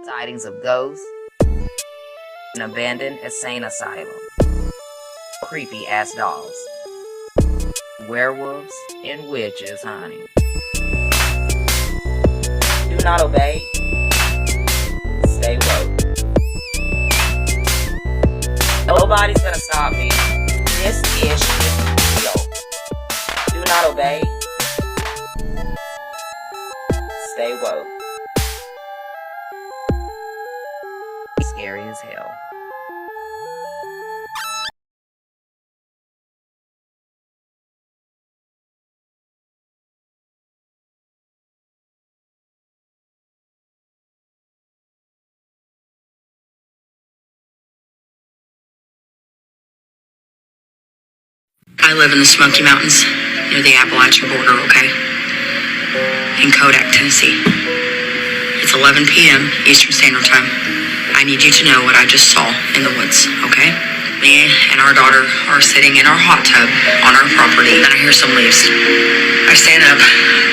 sightings of ghosts, an abandoned insane asylum, creepy ass dolls, werewolves, and witches, honey. Do not obey. Stay woke. Nobody's gonna stop me. This is real. Do not obey. Stay woke. Scary as hell. I live in the Smoky Mountains, near the Appalachian border, okay? In Kodak, Tennessee. It's 11 p.m. Eastern Standard Time. I need you to know what I just saw in the woods, okay? Me and our daughter are sitting in our hot tub on our property, and I hear some leaves. I stand up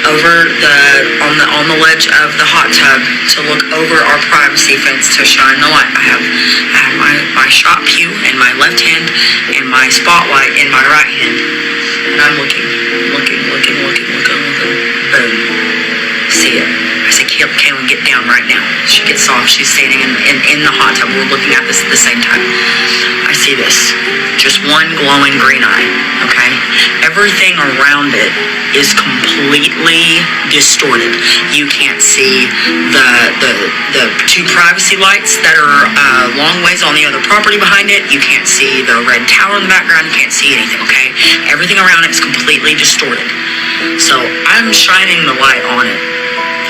on the ledge of the hot tub to look over our privacy fence to shine the light. I have my shot pew in my left hand and my spotlight in my right hand, and I'm looking. Boom. See it. I say, Kaylin, get down right now. She gets off. She's standing in the hot tub. We're looking at this at the same time. I see this. Just one glowing green eye, okay? Everything around it is completely distorted. You can't see the two privacy lights that are a long ways on the other property behind it. You can't see the red tower in the background. You can't see anything, okay? Everything around it is completely distorted. So I'm shining the light on it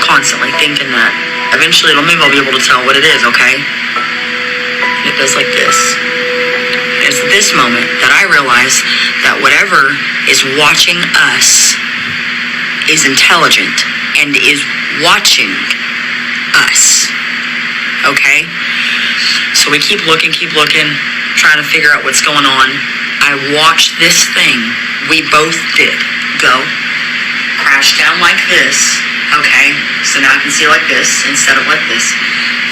constantly, thinking that eventually it'll move. I'll be able to tell what it is, okay? And it does like this. It's this moment that I realize that whatever is watching us is intelligent and is watching us, okay? So we keep looking, trying to figure out what's going on. I watched this thing, we both did, go, crash down like this, okay? So now I can see like this instead of like this.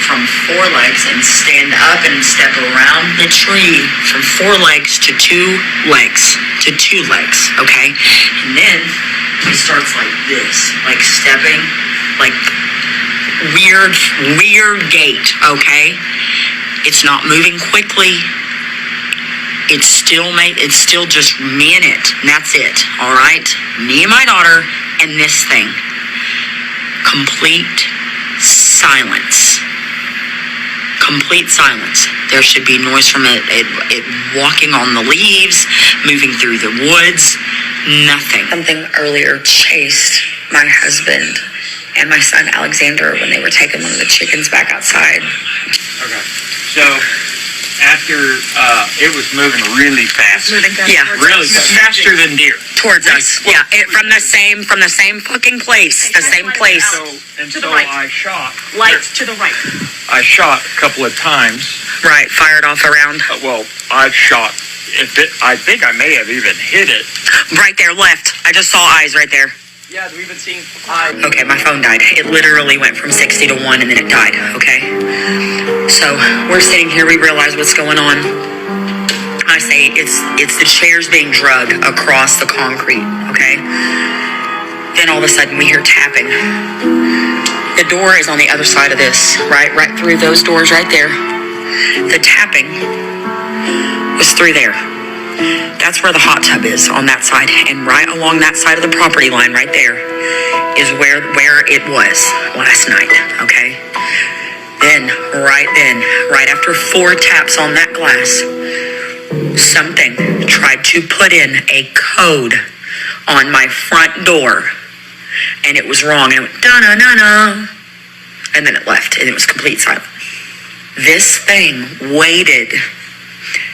From 4 legs and stand up and step around the tree from 4 legs to 2 legs, okay? And then he starts like this, like stepping, like weird gait, okay? It's not moving quickly. It's still just me and it, and that's it, all right? Me and my daughter and this thing. Complete silence. Complete silence. There should be noise from it walking on the leaves, moving through the woods, nothing. Something earlier chased my husband and my son Alexander when they were taking one of the chickens back outside. Okay, so after it was moving really fast. Yeah, really faster than deer. Towards us. Yeah, from the same fucking place. The same place. So right. I shot. Lights to the right. I shot a couple of times. Right, fired off around. I shot. I think I may have even hit it. Right there, left. I just saw eyes right there. Yeah, we've been seeing eyes. Okay, my phone died. It literally went from 60 to 1 and then it died, okay? So, we're sitting here, we realize what's going on. I say, it's the chairs being dragged across the concrete, okay? Then all of a sudden we hear tapping. The door is on the other side of this, right through those doors right there. The tapping was through there. That's where the hot tub is, on that side. And right along that side of the property line right there is where it was last night, okay? Then, right after 4 taps on that glass, something tried to put in a code on my front door. And it was wrong. And it went, da-na-na-na. And then it left. And it was complete silence. This thing waited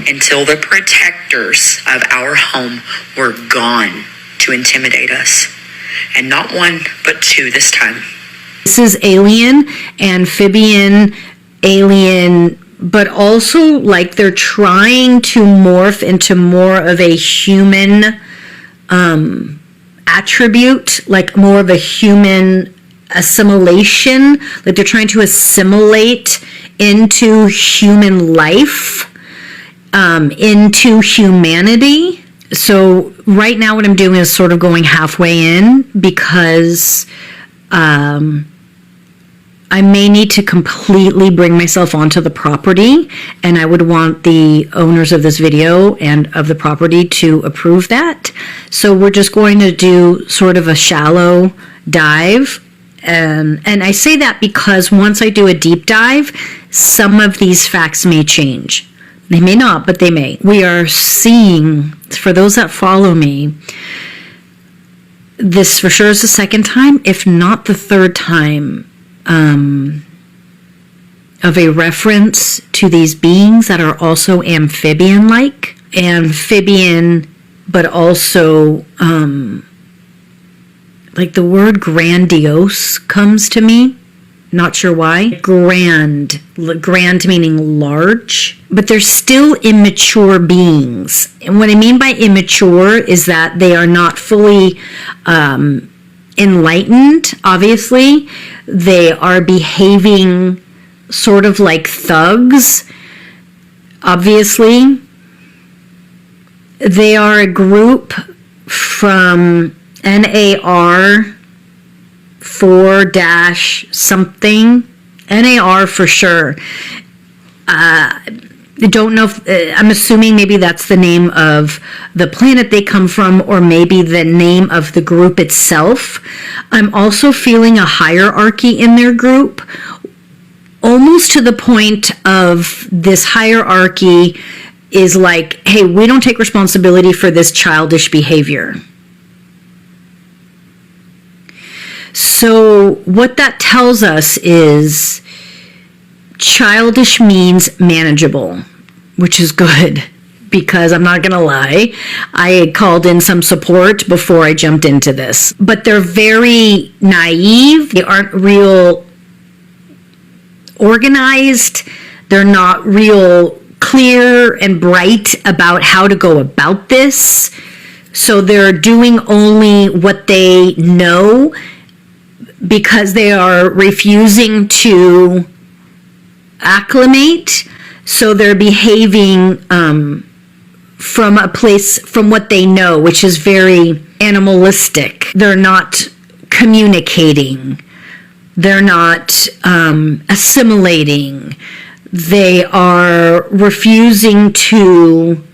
until the protectors of our home were gone to intimidate us. And not 1, but 2 this time. This is alien, amphibian, alien, but also like they're trying to morph into more of a human attribute, like more of a human assimilation, like they're trying to assimilate into human life, into humanity. So right now what I'm doing is sort of going halfway in, because I may need to completely bring myself onto the property, and I would want the owners of this video and of the property to approve that. So we're just going to do sort of a shallow dive. And I say that because once I do a deep dive, some of these facts may change. They may not, but they may. We are seeing, for those that follow me, this for sure is the second time, if not the third time, of a reference to these beings that are also amphibian-like. Amphibian, but also, like the word grandiose comes to me. Not sure why. Grand meaning large, but they're still immature beings. And what I mean by immature is that they are not fully enlightened, obviously. They are behaving sort of like thugs, obviously. They are a group from NAR 4-something. NAR for sure. I don't know if, I'm assuming maybe that's the name of the planet they come from, or maybe the name of the group itself. I'm also feeling a hierarchy in their group, almost to the point of this hierarchy is like, hey, we don't take responsibility for this childish behavior. So what that tells us is childish means manageable, which is good, because I'm not gonna lie, I called in some support before I jumped into this. But they're very naive. They aren't real organized. They're not real clear and bright about how to go about this. So they're doing only what they know, because they are refusing to acclimate. So they're behaving from a place, from what they know, which is very animalistic. They're not communicating. They're not assimilating. They are refusing to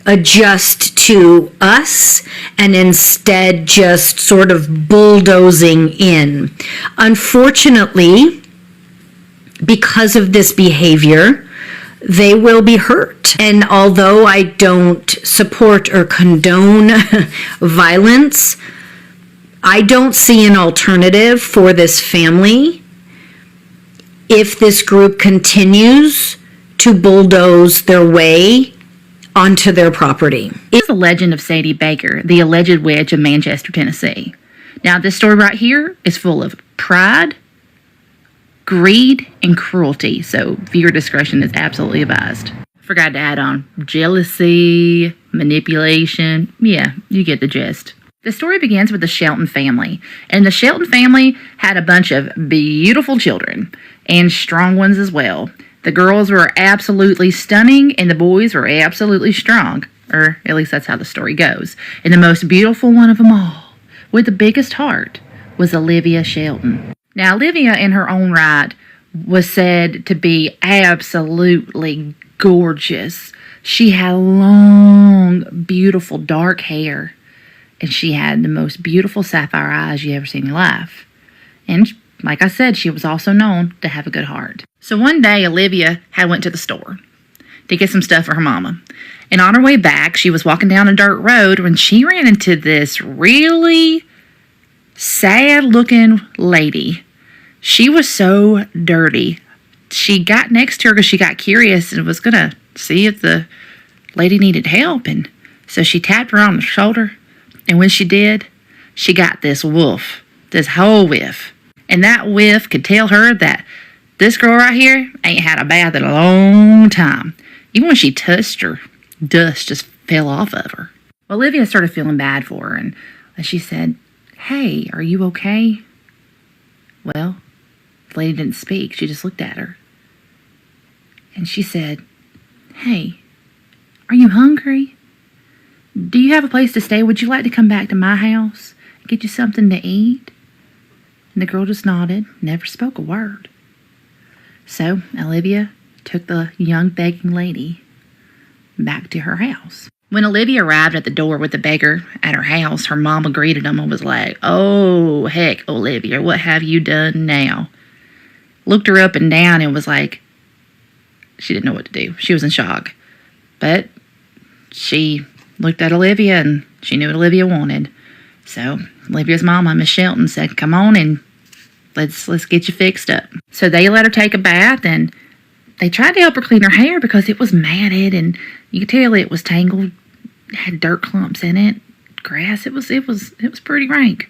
adjust to us, and instead just sort of bulldozing in. Unfortunately, because of this behavior, they will be hurt. And although I don't support or condone violence, I don't see an alternative for this family if this group continues to bulldoze their way onto their property. It's the legend of Sadie Baker, the alleged witch of Manchester, Tennessee. Now, this story right here is full of pride, greed, and cruelty, so viewer discretion is absolutely advised. Forgot to add on jealousy, manipulation. Yeah, you get the gist. The story begins with the Shelton family, and the Shelton family had a bunch of beautiful children, and strong ones as well. The girls were absolutely stunning, and the boys were absolutely strong, or at least that's how the story goes. And the most beautiful one of them all, with the biggest heart, was Olivia Shelton. Now, Olivia, in her own right, was said to be absolutely gorgeous. She had long, beautiful, dark hair, and she had the most beautiful sapphire eyes you ever seen in your life. And like I said, she was also known to have a good heart. So one day, Olivia had went to the store to get some stuff for her mama. And on her way back, she was walking down a dirt road when she ran into this really sad-looking lady. She was so dirty. She got next to her because she got curious and was going to see if the lady needed help. And so she tapped her on the shoulder. And when she did, she got this whiff, this whole whiff. And that whiff could tell her that this girl right here ain't had a bath in a long time. Even when she touched her, dust just fell off of her. Olivia started feeling bad for her, and she said, "Hey, are you okay?" Well, the lady didn't speak. She just looked at her. And she said, "Hey, are you hungry? Do you have a place to stay? Would you like to come back to my house and get you something to eat?" And the girl just nodded, never spoke a word. So Olivia took the young begging lady back to her house. When Olivia arrived at the door with the beggar at her house, her mama greeted him and was like, "Oh, heck, Olivia, what have you done now?" Looked her up and down and was like, she didn't know what to do. She was in shock. But she looked at Olivia and she knew what Olivia wanted. So Olivia's mama, Miss Shelton, said, "Come on and let's get you fixed up." So they let her take a bath, and they tried to help her clean her hair because it was matted and you could tell it was tangled, had dirt clumps in it, grass. It was pretty rank.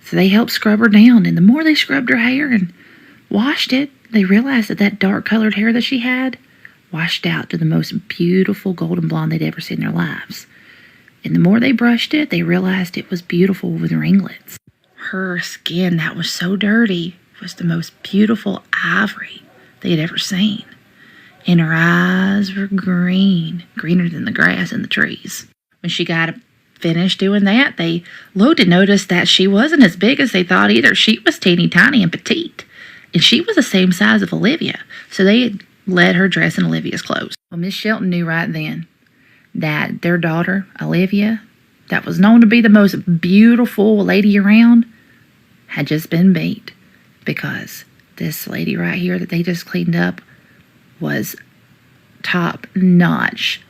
So they helped scrub her down, and the more they scrubbed her hair and washed it, they realized that dark colored hair that she had washed out to the most beautiful golden blonde they'd ever seen in their lives. And the more they brushed it, they realized it was beautiful with ringlets. Her skin that was so dirty was the most beautiful ivory they had ever seen. And her eyes were green, greener than the grass and the trees. When she got finished doing that, they looked and noticed that she wasn't as big as they thought either. She was teeny tiny and petite. And she was the same size of Olivia. So they let her dress in Olivia's clothes. Well, Miss Shelton knew right then that their daughter, Olivia, that was known to be the most beautiful lady around, had just been beat. Because this lady right here that they just cleaned up was top-notch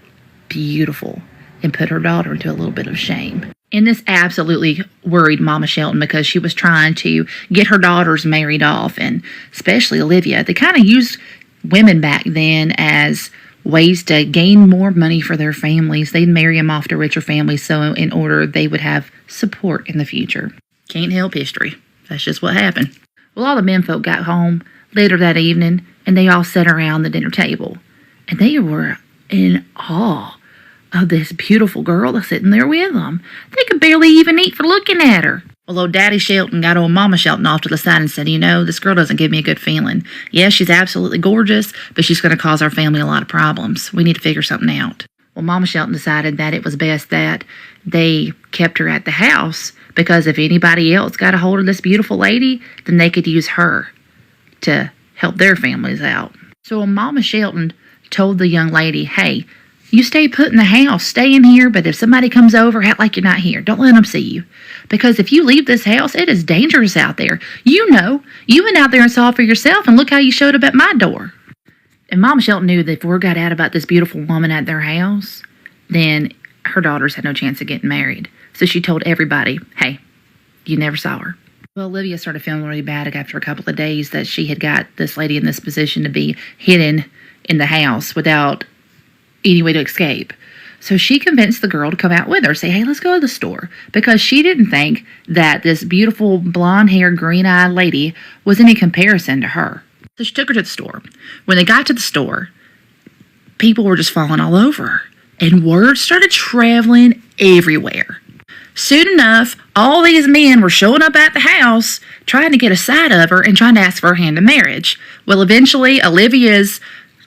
beautiful and put her daughter into a little bit of shame. And this absolutely worried Mama Shelton because she was trying to get her daughters married off, and especially Olivia. They kind of used women back then as ways to gain more money for their families. They'd marry them off to richer families so in order they would have support in the future. Can't help history. That's just what happened. Well, all the menfolk got home later that evening, and they all sat around the dinner table. And they were in awe of this beautiful girl that's sitting there with them. They could barely even eat for looking at her. Although Daddy Shelton got old Mama Shelton off to the side and said, "You know, this girl doesn't give me a good feeling. Yes, she's absolutely gorgeous, but she's going to cause our family a lot of problems. We need to figure something out." Well, Mama Shelton decided that it was best that they kept her at the house because if anybody else got a hold of this beautiful lady, then they could use her to help their families out. So Mama Shelton told the young lady, "Hey, you stay put in the house, stay in here, but if somebody comes over, act like you're not here. Don't let them see you. Because if you leave this house, it is dangerous out there. You know, you went out there and saw for yourself, and look how you showed up at my door." And Mama Shelton knew that if word got out about this beautiful woman at their house, then her daughters had no chance of getting married. So she told everybody, "Hey, you never saw her." Well, Olivia started feeling really bad after a couple of days that she had got this lady in this position to be hidden in the house without any way to escape. So she convinced the girl to come out with her, say, "Hey, let's go to the store," because she didn't think that this beautiful blonde-haired, green-eyed lady was any comparison to her. So she took her to the store. When they got to the store, people were just falling all over her, and word started traveling everywhere. Soon enough, all these men were showing up at the house, trying to get a sight of her and trying to ask for her hand in marriage. Well, eventually, Olivia's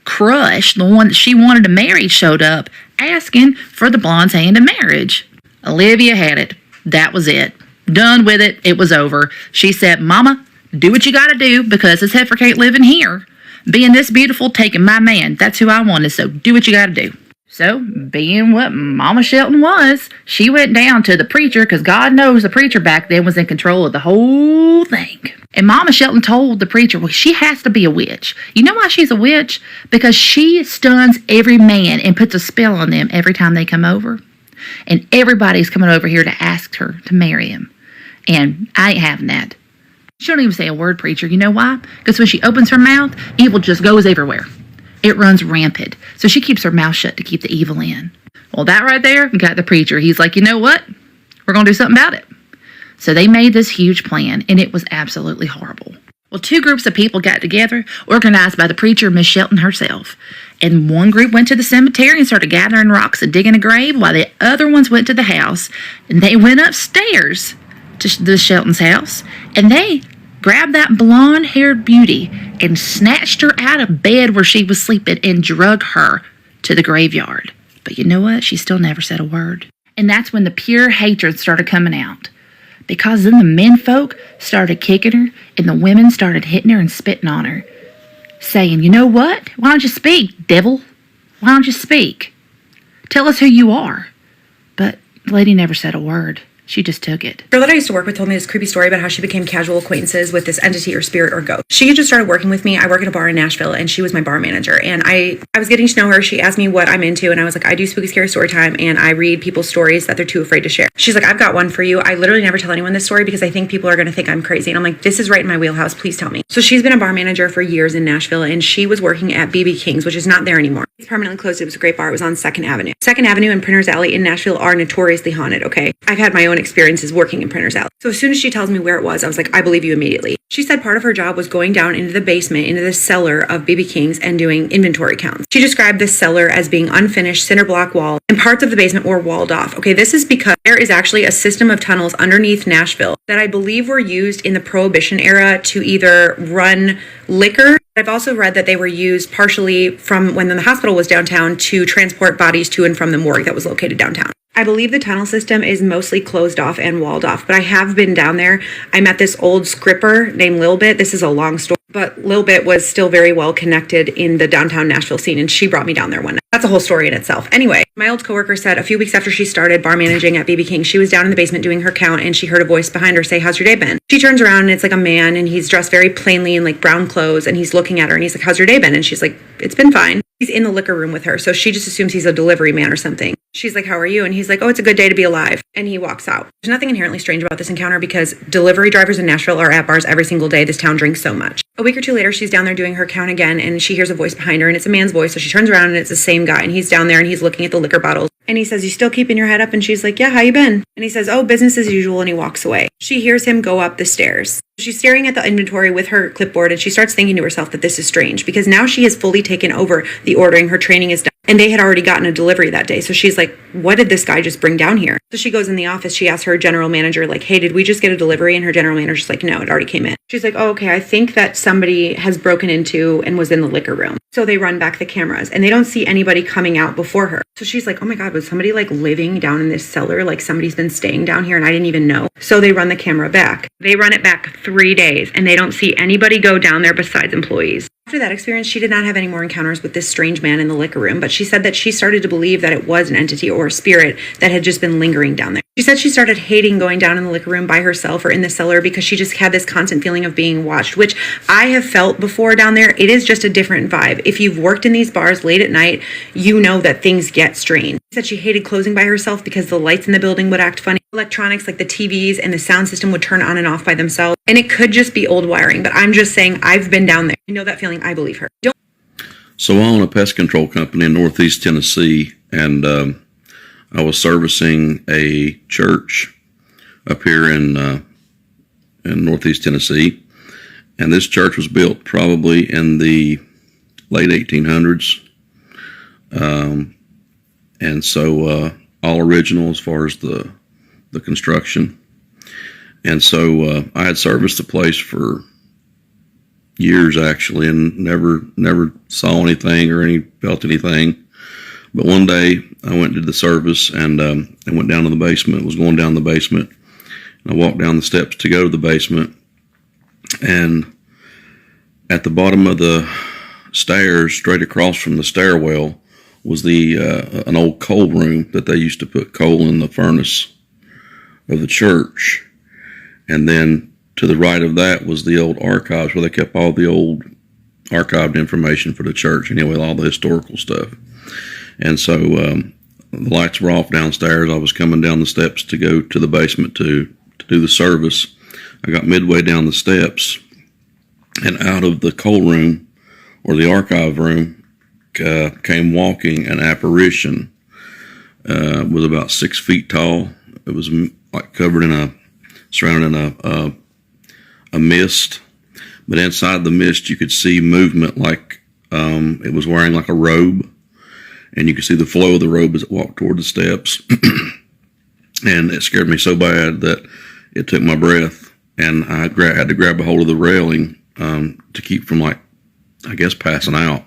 crush, the one that she wanted to marry, showed up asking for the blonde's hand in marriage. Olivia had it. That was it. Done with it. It was over. She said, "Mama, do what you gotta do because this heifer can't live in here. Being this beautiful, taking my man. That's who I wanted, so do what you gotta do." So, being what Mama Shelton was, she went down to the preacher, because God knows the preacher back then was in control of the whole thing. And Mama Shelton told the preacher, well, she has to be a witch. You know why she's a witch? Because she stuns every man and puts a spell on them every time they come over. And everybody's coming over here to ask her to marry him. And I ain't having that. She don't even say a word, preacher. You know why? Because when she opens her mouth, evil just goes everywhere. It runs rampant. So she keeps her mouth shut to keep the evil in. Well, that right there got the preacher. He's like, you know what? We're going to do something about it. So they made this huge plan, and it was absolutely horrible. Well, two groups of people got together, organized by the preacher, Miss Shelton herself. And one group went to the cemetery and started gathering rocks and digging a grave, while the other ones went to the house. And they went upstairs to the Shelton's house, and they grabbed that blonde-haired beauty and snatched her out of bed where she was sleeping and drug her to the graveyard. But you know what? She still never said a word. And that's when the pure hatred started coming out. Because then the men folk started kicking her and the women started hitting her and spitting on her, saying, you know what? Why don't you speak, devil? Why don't you speak? Tell us who you are. But the lady never said a word. She just took it. The girl that I used to work with told me this creepy story about how she became casual acquaintances with this entity or spirit or ghost. She had just started working with me. I work at a bar in Nashville, and she was my bar manager. And I was getting to know her. She asked me what I'm into, and I was like, I do spooky scary story time, and I read people's stories that they're too afraid to share. She's like, I've got one for you. I literally never tell anyone this story because I think people are going to think I'm crazy. And I'm like, this is right in my wheelhouse. Please tell me. So she's been a bar manager for years in Nashville, and she was working at BB King's, which is not there anymore. It's permanently closed. It was a great bar. It was on 2nd Avenue. 2nd Avenue and Printers Alley in Nashville are notoriously haunted, okay? I've had my own experiences working in Printers Alley. So as soon as she tells me where it was, I was like, I believe you immediately. She said part of her job was going down into the basement, into the cellar of BB King's and doing inventory counts. She described this cellar as being unfinished, cinder block wall, and parts of the basement were walled off. Okay, this is because there is actually a system of tunnels underneath Nashville that I believe were used in the Prohibition era to either run liquor. I've also read that they were used partially from when the hospital was downtown to transport bodies to and from the morgue that was located downtown. I believe the tunnel system is mostly closed off and walled off, but I have been down there. I met this old scripper named Lil Bit. This is a long story, but Lil Bit was still very well connected in the downtown Nashville scene, and she brought me down there one night. That's a whole story in itself. Anyway, my old coworker said a few weeks after she started bar managing at BB King, she was down in the basement doing her count, and she heard a voice behind her say, how's your day been? She turns around, and it's like a man, and he's dressed very plainly in like brown clothes, and he's looking at her, and he's like, how's your day been? And she's like, it's been fine. He's in the liquor room with her, so she just assumes he's a delivery man or something. She's like, how are you? And he's like, oh, it's a good day to be alive. And he walks out. There's nothing inherently strange about this encounter because delivery drivers in Nashville are at bars every single day. This town drinks so much. A week or two later, she's down there doing her count again, and she hears a voice behind her, and it's a man's voice. So she turns around, and it's the same guy, and he's down there, and he's looking at the liquor bottles. And he says, you still keeping your head up? And she's like, yeah, how you been? And he says, oh, business as usual, and he walks away. She hears him go up the stairs. She's staring at the inventory with her clipboard, and she starts thinking to herself that this is strange because now she has fully taken over the ordering. Her training is done, and they had already gotten a delivery that day. So she's like, what did this guy just bring down here? So she goes in the office. She asks her general manager, like, hey, did we just get a delivery? And her general manager's like, no, it already came in. She's like, oh, okay, I think that somebody has broken into and was in the liquor room. So they run back the cameras, and they don't see anybody coming out before her. So she's like, oh my God, was somebody like living down in this cellar? Like somebody's been staying down here and I didn't even know. So they run the camera back. They run it back 3 days, and they don't see anybody go down there besides employees. After that experience, she did not have any more encounters with this strange man in the liquor room, but she said that she started to believe that it was an entity or a spirit that had just been lingering down there. She said she started hating going down in the liquor room by herself or in the cellar because she just had this constant feeling of being watched, which I have felt before down there. It is just a different vibe. If you've worked in these bars late at night, you know that things get strange. She said she hated closing by herself because the lights in the building would act funny. Electronics like the TVs and the sound system would turn on and off by themselves. And it could just be old wiring, but I'm just saying I've been down there. I know that feeling. I believe her. So I own a pest control company in Northeast Tennessee, and I was servicing a church up here in Northeast Tennessee, and this church was built probably in the late 1800s, and so all original as far as the construction. And so I had serviced the place for years actually, and never saw anything or felt anything. But one day I went to the service, and I went down to the basement. Was going down the basement, and I walked down the steps to go to the basement, and at the bottom of the stairs, straight across from the stairwell, was an old coal room that they used to put coal in the furnace of the church. And then to the right of that was the old archives where they kept all the old archived information for the church, anyway, all the historical stuff. And so the lights were off downstairs. I was coming down the steps to go to the basement to do the service. I got midway down the steps, and out of the coal room or the archive room came walking an apparition. Was about 6 feet tall. It was like covered in surrounded in a mist, but inside the mist you could see movement, like it was wearing like a robe, and you could see the flow of the robe as it walked toward the steps. And it scared me so bad that it took my breath and I had to grab a hold of the railing to keep from, like, I guess, passing out,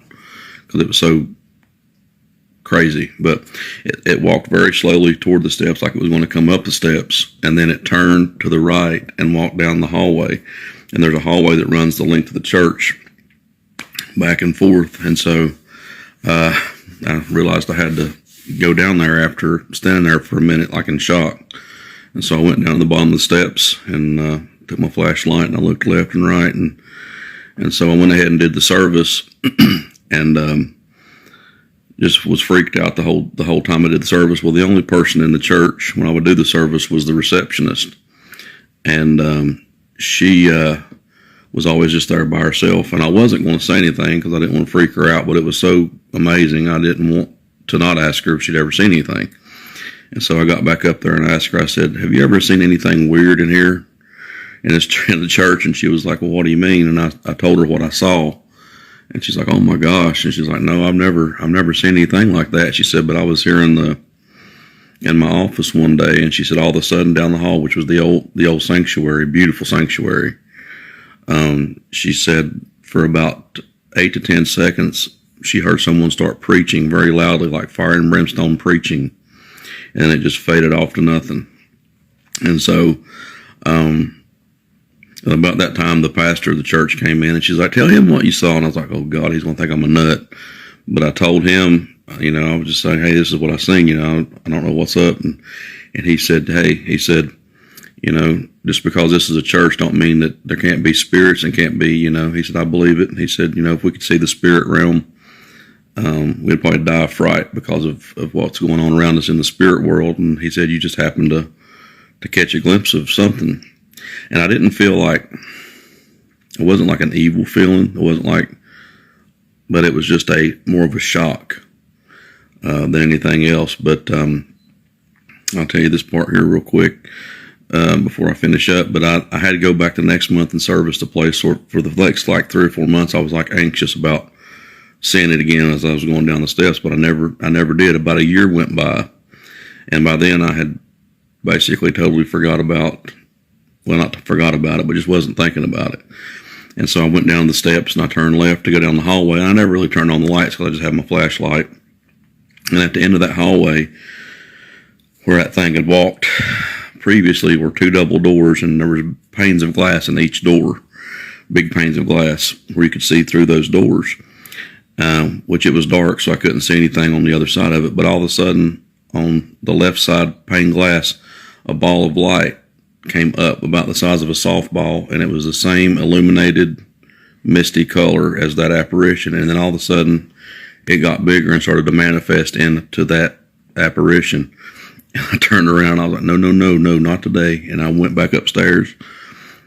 because it was so crazy. But it walked very slowly toward the steps, like it was going to come up the steps, and then it turned to the right and walked down the hallway. And there's a hallway that runs the length of the church back and forth. And so I realized I had to go down there after standing there for a minute, like in shock. And so I went down to the bottom of the steps and took my flashlight, and I looked left and right, and so I went ahead and did the service, and just was freaked out the whole time I did the service. Well, the only person in the church when I would do the service was the receptionist, and she was always just there by herself. And I wasn't going to say anything because I didn't want to freak her out, but it was so amazing I didn't want to not ask her if she'd ever seen anything. And so I got back up there and asked her, I said, "Have you ever seen anything weird in here in the church?" And she was like, "Well, what do you mean?" And I told her what I saw. And she's like, "Oh my gosh." And she's like, "No, I've never seen anything like that." She said, "But I was here in my office one day," and she said, all of a sudden down the hall, which was the old sanctuary, beautiful sanctuary, she said for about 8 to 10 seconds, she heard someone start preaching very loudly, like fire and brimstone preaching, and it just faded off to nothing. And so, about that time, the pastor of the church came in, and she's like, "Tell him what you saw." And I was like, "Oh God, he's going to think I'm a nut." But I told him, I was just saying, "Hey, this is what I seen, I don't know what's up." And he said, "Just because this is a church don't mean that there can't be spirits and can't be, he said, "I believe it." And he said, "If we could see the spirit realm, we'd probably die of fright because of what's going on around us in the spirit world." And he said, "You just happened to catch a glimpse of something." And I didn't feel like, it wasn't like an evil feeling. It wasn't like, but it was just more of a shock than anything else. But I'll tell you this part here real quick before I finish up. But I had to go back the next month and service the place. For the next like 3 or 4 months, I was like anxious about seeing it again as I was going down the steps, but I never did. About a year went by, and by then I had basically totally forgot about, well, not forgot about it, but just wasn't thinking about it. And so I went down the steps and I turned left to go down the hallway. And I never really turned on the lights because I just had my flashlight. And at the end of that hallway, where that thing had walked previously, were 2 double doors, and there was panes of glass in each door, big panes of glass where you could see through those doors, which it was dark, so I couldn't see anything on the other side of it. But all of a sudden, on the left side pane glass, a ball of light came up about the size of a softball, and it was the same illuminated, misty color as that apparition. And then all of a sudden, it got bigger and started to manifest into that apparition. And I turned around, I was like, no, not today. And I went back upstairs,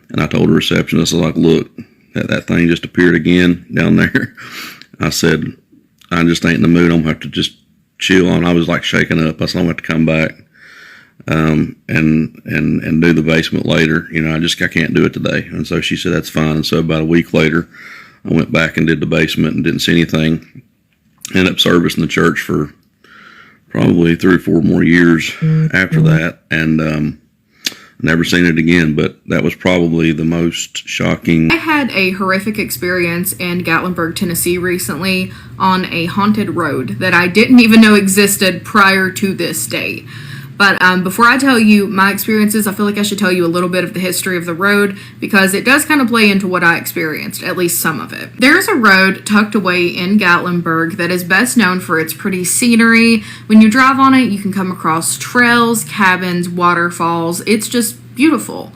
and I told the receptionist, I was like, "Look, that thing just appeared again down there." I said, "I just ain't in the mood. I'm going to have to just chill on." I was like shaking up. I said, "I'm going to have to come back and do the basement later. I can't do it today." And so she said, "That's fine." And so about a week later, I went back and did the basement and didn't see anything. Ended up servicing the church for probably 3 or 4 more years after that, and never seen it again. But that was probably the most shocking. I had a horrific experience in Gatlinburg, Tennessee recently on a haunted road that I didn't even know existed prior to this day. But before I tell you my experiences, I feel like I should tell you a little bit of the history of the road, because it does kind of play into what I experienced, at least some of it. There's a road tucked away in Gatlinburg that is best known for its pretty scenery. When you drive on it, you can come across trails, cabins, waterfalls. It's just beautiful.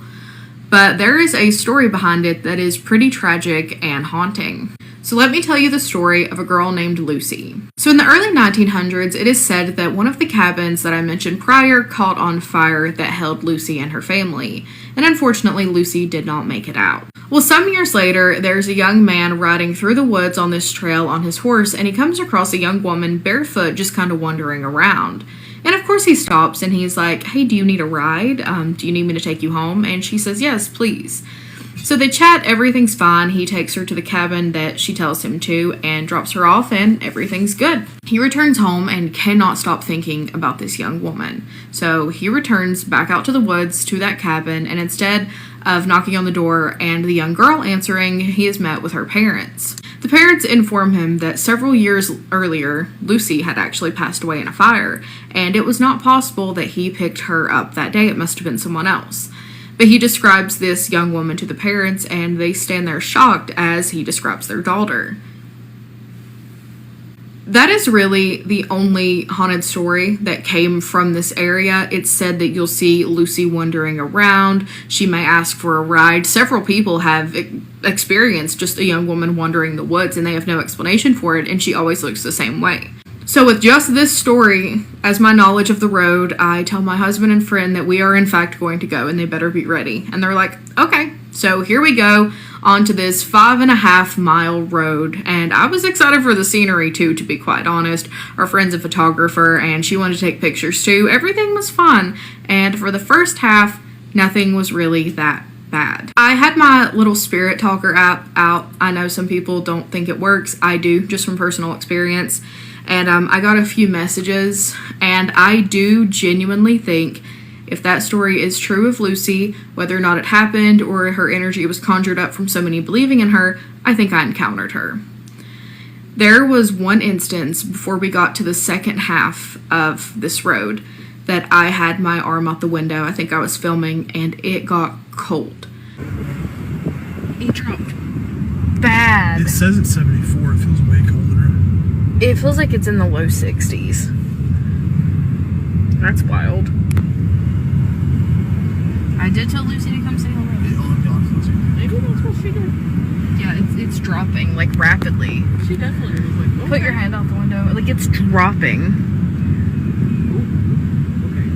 But there is a story behind it that is pretty tragic and haunting. So let me tell you the story of a girl named Lucy. So in the early 1900s, it is said that one of the cabins that I mentioned prior caught on fire that held Lucy and her family. And unfortunately, Lucy did not make it out. Well, some years later, there's a young man riding through the woods on this trail on his horse, and he comes across a young woman barefoot just kind of wandering around. And of course he stops and he's like, "Hey, do you need a ride? Do you need me to take you home?" And she says, "Yes, please." So they chat, everything's fine. He takes her to the cabin that she tells him to and drops her off, and everything's good. He returns home and cannot stop thinking about this young woman. So he returns back out to the woods to that cabin, and instead of knocking on the door and the young girl answering, he is met with her parents. The parents inform him that several years earlier, Lucy had actually passed away in a fire, and it was not possible that he picked her up that day. It must have been someone else. But he describes this young woman to the parents, and they stand there shocked as he describes their daughter. That is really the only haunted story that came from this area. It's said that you'll see Lucy wandering around. She may ask for a ride. Several people have experienced just a young woman wandering the woods, and they have no explanation for it, and she always looks the same way. So with just this story as my knowledge of the road, I tell my husband and friend that we are in fact going to go, and they better be ready. And they're like, okay. So here we go onto this 5.5 mile road, and I was excited for the scenery too, to be quite honest. Our friend's a photographer, and she wanted to take pictures too. Everything was fun, and for the first half, nothing was really that bad. I had my little Spirit Talker app out. I know some people don't think it works. I do, just from personal experience. And I got a few messages, and I do genuinely think if that story is true of Lucy, whether or not it happened or her energy was conjured up from so many believing in her, I think I encountered her. There was one instance before we got to the second half of this road that I had my arm out the window. I think I was filming, and it got cold. It dropped bad. It says it's 74. It feels way colder. It feels like it's in the low 60s. That's wild. I did tell Lucy to come say hello. Maybe that's what she did. Yeah, it's dropping, like, rapidly. She definitely was like, okay. Put your hand out the window. Like, it's dropping. Okay.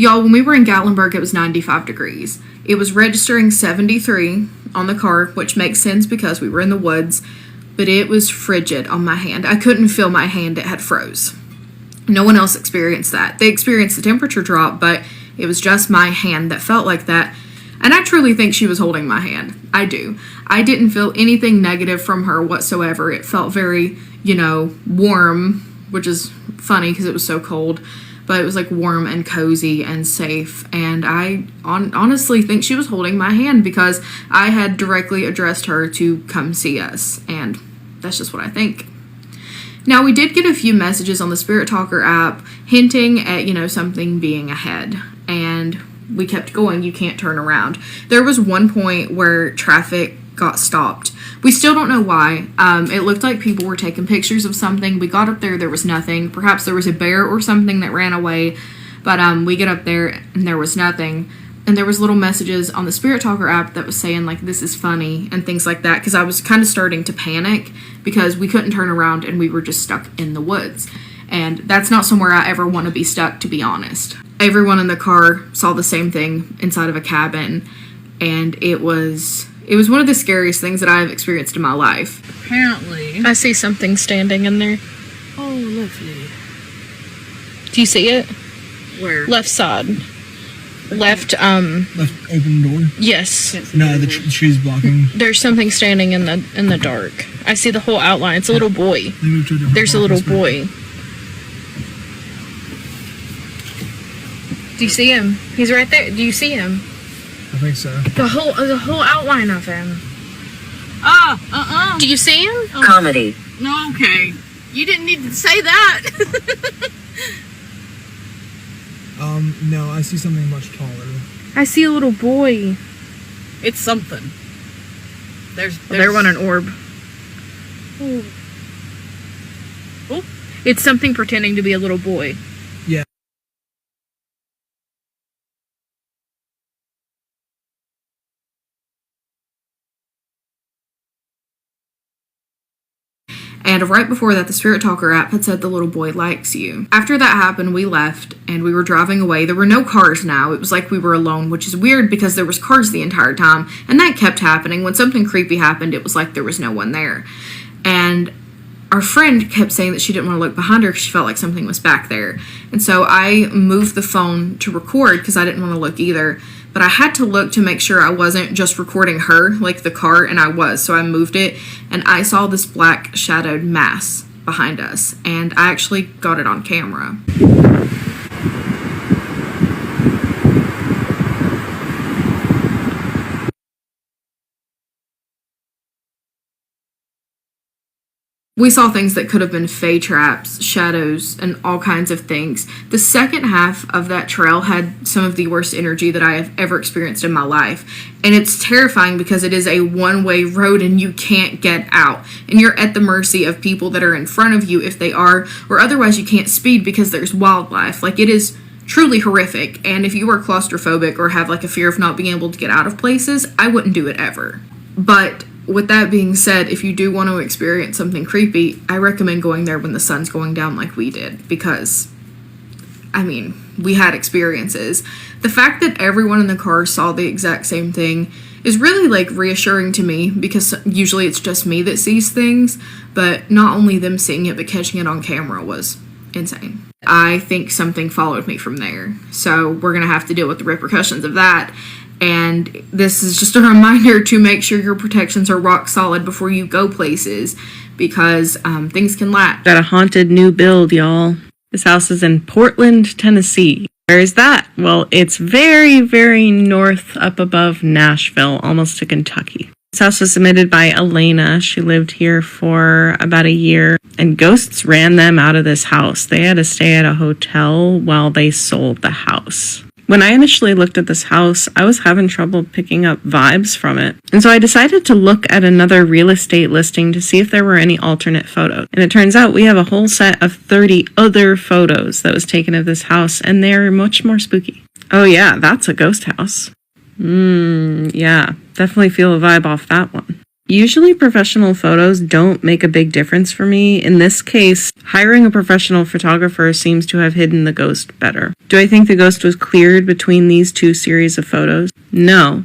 Y'all, when we were in Gatlinburg, it was 95 degrees. It was registering 73 on the car, which makes sense because we were in the woods. But it was frigid on my hand. I couldn't feel my hand. It had froze. No one else experienced that. They experienced the temperature drop, but it was just my hand that felt like that. And I truly think she was holding my hand. I do. I didn't feel anything negative from her whatsoever. It felt very, warm, which is funny because it was so cold. But it was like warm and cozy and safe. And I honestly think she was holding my hand because I had directly addressed her to come see us. And that's just what I think. Now, we did get a few messages on the Spirit Talker app hinting at, something being ahead. And we kept going. You can't turn around. There was one point where traffic got stopped. We still don't know why. It looked like people were taking pictures of something. We got up there was nothing. Perhaps there was a bear or something that ran away. But we get up there and there was nothing. And there was little messages on the Spirit Talker app that was saying, like, this is funny and things like that. Because I was kind of starting to panic because we couldn't turn around and we were just stuck in the woods. And that's not somewhere I ever want to be stuck, to be honest. Everyone in the car saw the same thing inside of a cabin. And it was one of the scariest things that I've experienced in my life. Apparently. I see something standing in there. Oh, lovely. Do you see it? Where? Left side. Left open door? Yes. No, the tree's blocking. There's something standing in the dark. I see the whole outline. It's a little boy. There's a little boy. Do you see him? He's right there. Do you see him? I think so. The whole outline of him. Do you see him? Oh. Comedy. No, okay. You didn't need to say that. No, I see something much taller. I see a little boy. It's something. There's There went an orb. Ooh. It's something pretending to be a little boy. Yeah. And right before that, the Spirit Talker app had said the little boy likes you. After that happened, we left and we were driving away. There were no cars now. It was like we were alone, which is weird because there was cars the entire time. And that kept happening. When something creepy happened, it was like there was no one there. And our friend kept saying that she didn't want to look behind her because she felt like something was back there. And so I moved the phone to record because I didn't want to look either. but I had to look to make sure I wasn't just recording her, like the car, and I was, so I moved it, and I saw this black shadowed mass behind us, and I actually got it on camera. We saw things that could have been fey traps, shadows, and all kinds of things. The second half of that trail had some of the worst energy that I have ever experienced in my life. And it's terrifying because it is a one-way road and you can't get out. And you're at the mercy of people that are in front of you if they are, or otherwise you can't speed because there's wildlife. Like, it is truly horrific. And if you are claustrophobic or have like a fear of not being able to get out of places, I wouldn't do it ever. But with that being said, if you do want to experience something creepy, I recommend going there when the sun's going down like we did, because, I mean, we had experiences. The fact that everyone in the car saw the exact same thing is really, like, reassuring to me, because usually it's just me that sees things, but not only them seeing it, but catching it on camera was insane. I think something followed me from there, so we're gonna have to deal with the repercussions of that. And this is just a reminder to make sure your protections are rock solid before you go places, because things can lapse. Got a haunted new build, y'all. This house is in Portland, Tennessee. Where is that? Well, it's very, very north up above Nashville, almost to Kentucky. This house was submitted by Elena. She lived here for about a year, and ghosts ran them out of this house. They had to stay at a hotel while they sold the house. When I initially looked at this house, I was having trouble picking up vibes from it. And so I decided to look at another real estate listing to see if there were any alternate photos. And it turns out we have a whole set of 30 other photos that was taken of this house, and they're much more spooky. Oh yeah, that's a ghost house. Yeah, definitely feel a vibe off that one. Usually professional photos don't make a big difference for me. In this case, hiring a professional photographer seems to have hidden the ghost better. Do I think the ghost was cleared between these two series of photos? No.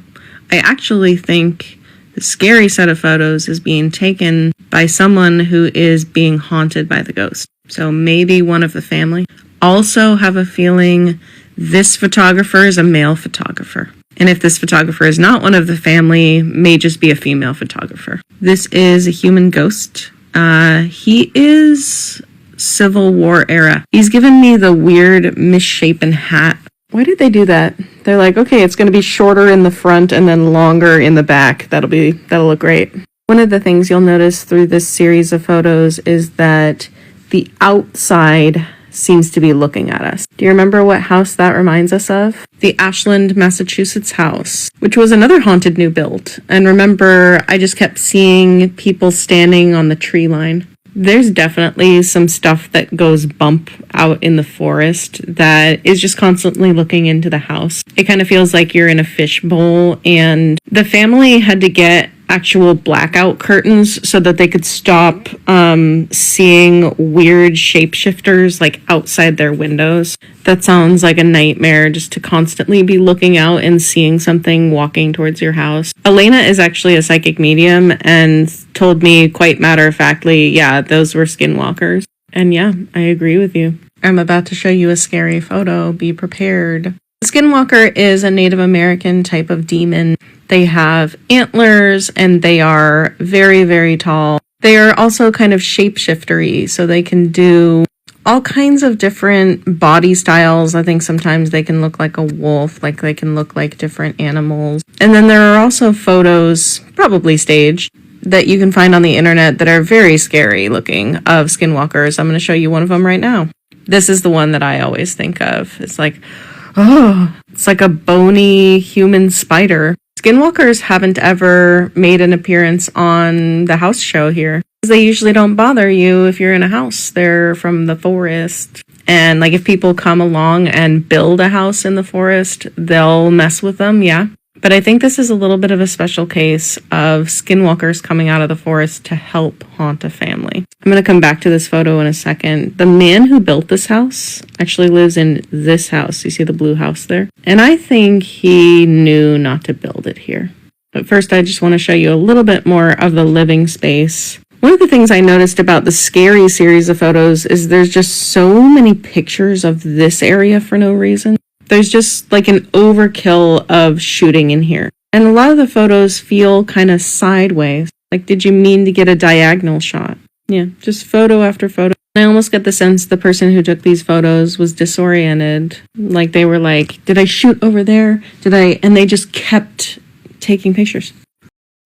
I actually think the scary set of photos is being taken by someone who is being haunted by the ghost. So maybe one of the family. Also have a feeling this photographer is a male photographer. And if this photographer is not one of the family, may just be a female photographer. This is a human ghost. He is Civil War era. He's given me the weird misshapen hat. Why did they do that? They're like, okay, it's going to be shorter in the front and then longer in the back. That'll look great. One of the things you'll notice through this series of photos is that the outside seems to be looking at us. Do you remember what house that reminds us of? The Ashland, Massachusetts house, which was another haunted new build. And remember, I just kept seeing people standing on the tree line. There's definitely some stuff that goes bump out in the forest that is just constantly looking into the house. It kind of feels like you're in a fishbowl, and the family had to get actual blackout curtains so that they could stop seeing weird shapeshifters like outside their windows. That sounds like a nightmare, just to constantly be looking out and seeing something walking towards your house. Elena is actually a psychic medium and told me quite matter-of-factly, yeah, those were skinwalkers. And yeah, I agree with you. I'm about to show you a scary photo. Be prepared. The skinwalker is a Native American type of demon. They have antlers and they are very, very tall. They are also kind of shapeshiftery, so they can do all kinds of different body styles. I think sometimes they can look like a wolf, like they can look like different animals. And then there are also photos, probably staged, that you can find on the internet that are very scary looking of skinwalkers. I'm going to show you one of them right now. This is the one that I always think of. It's like, oh, it's like a bony human spider. Skinwalkers haven't ever made an appearance on the house show here. They usually don't bother you if you're in a house. They're from the forest. And like if people come along and build a house in the forest, they'll mess with them, yeah. But I think this is a little bit of a special case of skinwalkers coming out of the forest to help haunt a family. I'm going to come back to this photo in a second. The man who built this house actually lives in this house. You see the blue house there? And I think he knew not to build it here. But first, I just want to show you a little bit more of the living space. One of the things I noticed about the scary series of photos is there's just so many pictures of this area for no reason. There's just like an overkill of shooting in here. And a lot of the photos feel kind of sideways. Like, did you mean to get a diagonal shot? Yeah, just photo after photo. I almost get the sense the person who took these photos was disoriented. Like, they were like, did I shoot over there? And they just kept taking pictures.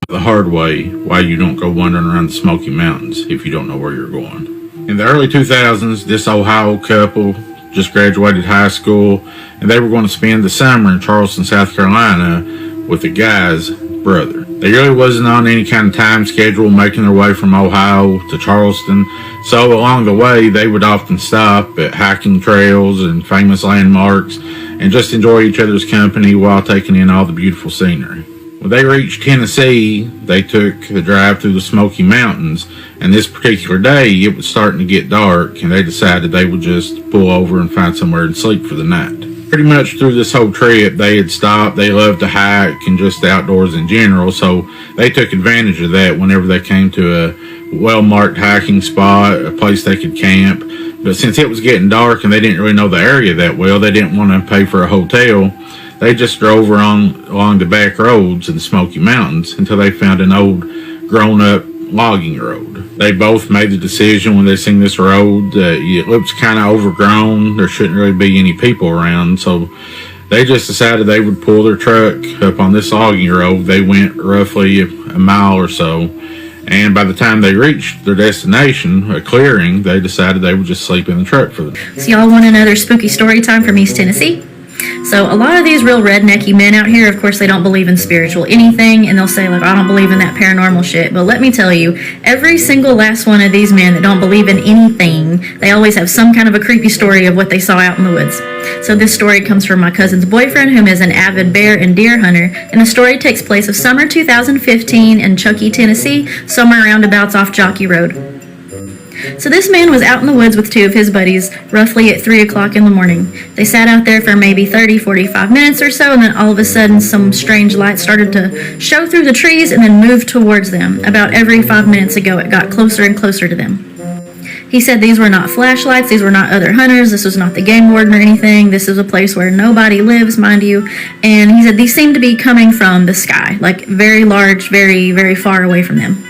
The hard way, why you don't go wandering around the Smoky Mountains if you don't know where you're going. In the early 2000s, this Ohio couple just graduated high school, and they were going to spend the summer in Charleston, South Carolina with the guy's brother. They really wasn't on any kind of time schedule making their way from Ohio to Charleston, so along the way they would often stop at hiking trails and famous landmarks and just enjoy each other's company while taking in all the beautiful scenery. When they reached Tennessee, they took the drive through the Smoky Mountains, and this particular day it was starting to get dark, and they decided they would just pull over and find somewhere and sleep for the night. Pretty much through this whole trip, they had stopped. They loved to hike and just the outdoors in general, so they took advantage of that whenever they came to a well-marked hiking spot, a place they could camp. But since it was getting dark and they didn't really know the area that well, they didn't want to pay for a hotel. They just drove along the back roads in the Smoky Mountains until they found an old, grown-up logging road. They both made the decision when they seen this road that it looks kind of overgrown. There shouldn't really be any people around, so they just decided they would pull their truck up on this logging road. They went roughly a mile or so, and by the time they reached their destination, a clearing, they decided they would just sleep in the truck for the night. So y'all want another spooky story time from East Tennessee? So a lot of these real rednecky men out here, of course, they don't believe in spiritual anything, and they'll say, like, I don't believe in that paranormal shit. But let me tell you, every single last one of these men that don't believe in anything, they always have some kind of a creepy story of what they saw out in the woods. So this story comes from my cousin's boyfriend, whom is an avid bear and deer hunter, and the story takes place of summer 2015 in Chuckey, Tennessee, somewhere roundabouts off Jockey Road. So this man was out in the woods with two of his buddies, roughly at 3 o'clock in the morning. They sat out there for maybe 30-45 minutes or so, and then all of a sudden some strange light started to show through the trees and then move towards them. About every 5 minutes ago, it got closer and closer to them. He said these were not flashlights, these were not other hunters, this was not the game warden or anything, this is a place where nobody lives, mind you, and he said these seemed to be coming from the sky, like very large, very, very far away from them.